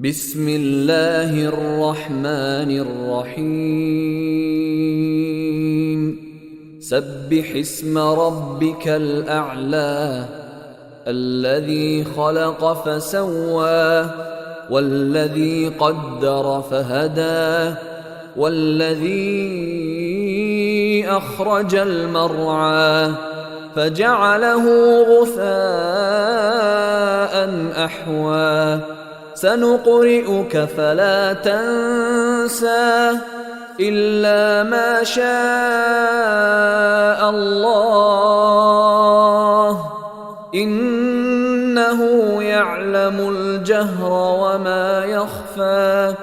بسم الله الرحمن الرحيم سبح اسم ربك الأعلى الذي خلق فسوى والذي قدر فهدى والذي أخرج المرعى فجعله غثاء أحوى سنقرئك فلا تنسى إلا ما شاء الله إنه يعلم الجهر وما يخفى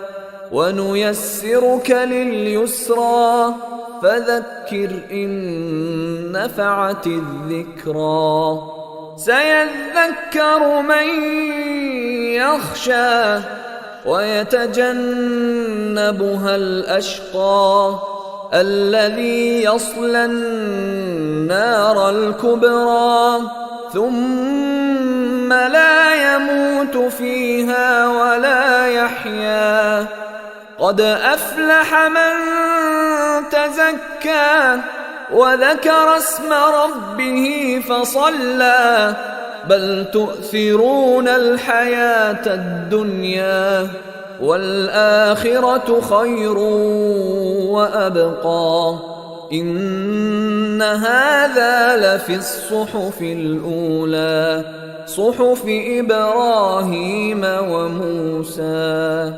ونيسرك لليسرى فذكر إن نفعت الذكرى سيذكر من يخشى ويتجنبها الأشقى الذي يصلى النار الكبرى ثم لا يموت فيها ولا يحيا قد أفلح من تزكى وذكر اسم ربه فصلى بل تؤثرون الحياة الدنيا والآخرة خير وأبقى إن هذا لفي الصحف الأولى صحف إبراهيم وموسى